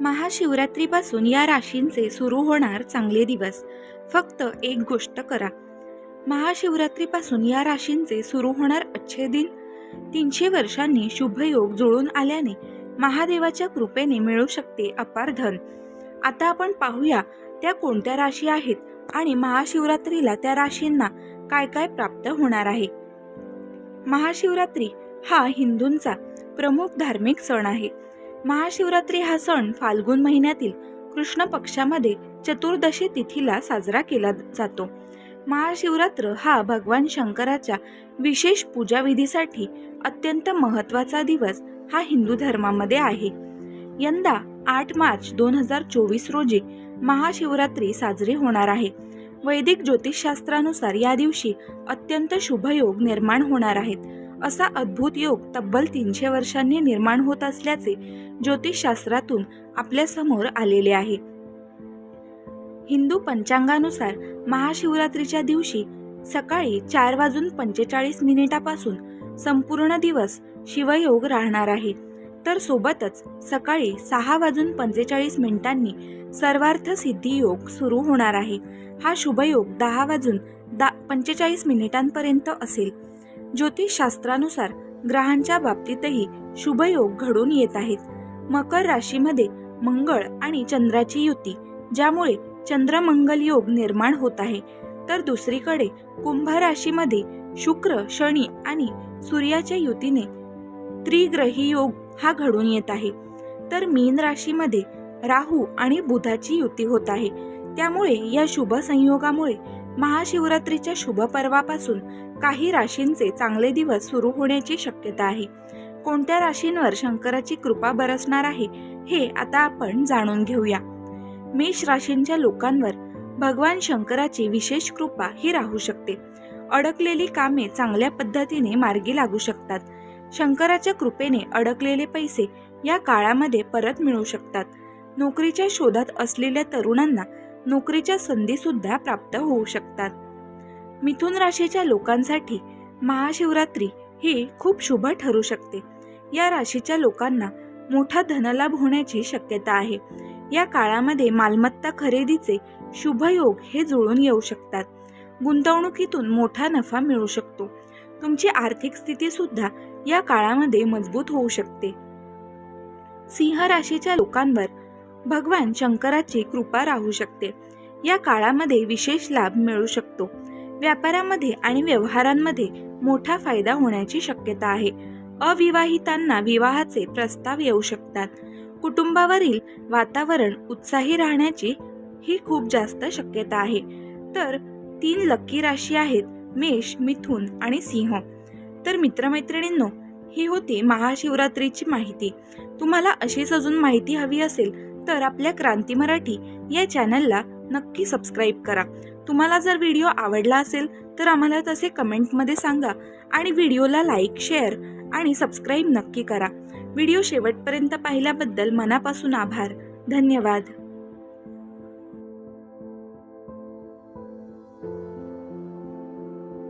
महाशिवरात्रीपासून या राशींचे सुरू होणार चांगले दिवस. फक्त एक गोष्ट करा. महाशिवरात्रीपासून या राशींचे सुरू होणार अच्छे दिन. 300 वर्षांनी शुभयोग जुळून आल्याने महादेवाच्या कृपेने मिळू शकते अपार धन. आता आपण पाहूया त्या कोणत्या राशी आहेत आणि महाशिवरात्रीला त्या राशींना काय काय प्राप्त होणार आहे. महाशिवरात्री हा हिंदूंचा प्रमुख धार्मिक सण आहे. महाशिवरात्री हा सण फाल्गुन महिन्यातील कृष्ण पक्षामध्ये चतुर्दशी तिथीला साजरा केला जातो. महाशिवरात्र हा भगवान शंकराच्या विशेष पूजाविधीसाठी अत्यंत महत्त्वाचा दिवस हा हिंदू धर्मामध्ये आहे. यंदा 8 मार्च 2024 रोजी महाशिवरात्री साजरी होणार आहे. वैदिक ज्योतिषशास्त्रानुसार या दिवशी अत्यंत शुभयोग निर्माण होणार आहेत. असा अद्भुत योग तब्बल 300 वर्षांनी निर्माण होत असल्याचे ज्योतिषशास्त्रातून आपल्या समोर आलेले आहे. हिंदू पंचांगानुसार महाशिवरात्रीच्या दिवशी सकाळी 4:45 पासून संपूर्ण दिवस शिवयोग राहणार आहे. तर सोबतच सकाळी 6:45 सर्वार्थ सिद्धी योग सुरू होणार आहे. हा शुभयोग 10:45 पर्यंत असेल. ज्योतिषशास्त्रानुसार ग्रहांच्या बाबतीतही शुभयोग घडून येत आहेत. मकर राशीमध्ये मंगळ आणि चंद्राची युती, ज्यामुळे चंद्रमंगल योग निर्माण होत आहे. तर दुसरीकडे कुंभ राशीमध्ये शुक्र, शनी आणि सूर्याच्या युतीने त्रिग्रही योग हा घडून येत आहे. तर मीन राशीमध्ये राहू आणि बुधाची युती होत आहे. त्यामुळे या शुभ संयोगामुळे महाशिवरात्रीच्या शुभ पर्वापासून काही राशींचे चांगले दिवस सुरू होण्याची शक्यता आहे. कोणत्या राशींवर शंकराची कृपा बरसणार आहे हे आता आपण जाणून घेऊया. मेष राशींच्या लोकांवर भगवान शंकराची विशेष कृपा ही राहू शकते. अडकलेली कामे चांगल्या पद्धतीने मार्गी लागू शकतात. शंकराच्या कृपेने अडकलेले पैसे या काळामध्ये परत मिळू शकतात. नोकरीच्या शोधात असलेल्या तरुणांना नोकरीच्या संधी सुद्धा प्राप्त होऊ शकतात. मिथुन राशीच्या लोकांसाठी महाशिवरात्री ही खूप शुभ ठरू शकते. या राशीच्या लोकांना मोठा धनलाभ होण्याची शक्यता आहे. या काळामध्ये मालमत्ता खरेदीचे शुभ योग हे जुळून येऊ शकतात. गुंतवणुकीतून मोठा नफा मिळू शकतो. तुमची आर्थिक स्थिती सुद्धा या काळामध्ये मजबूत होऊ शकते. सिंह राशीच्या लोकांवर भगवान शंकराची कृपा राहू शकते. या काळामध्ये विशेष लाभ मिळू शकतो. व्यापारामध्ये आणि व्यवहारांमध्ये मोठा फायदा होण्याची शक्यता आहे. अविवाहितांना विवाहाचे प्रस्ताव येऊ शकतात. कुटुंबावरील वातावरण उत्साही राहण्याची ही खूप जास्त शक्यता आहे. तर 3 लकी राशी आहेत मेष, मिथुन आणि सिंह. तर मित्रमैत्रिणींनो, ही होती महाशिवरात्रीची माहिती. तुम्हाला अशीच अजून माहिती हवी असेल तर आपल्या क्रांती मराठी या चॅनलला नक्की सबस्क्राईब करा. तुम्हाला जर व्हिडिओ आवडला असेल तर आम्हाला तसे कमेंटमध्ये सांगा आणि व्हिडिओला लाईक, शेअर आणि सबस्क्राईब नक्की करा. व्हिडिओ शेवटपर्यंत पाहिल्याबद्दल मनापासून आभार. धन्यवाद.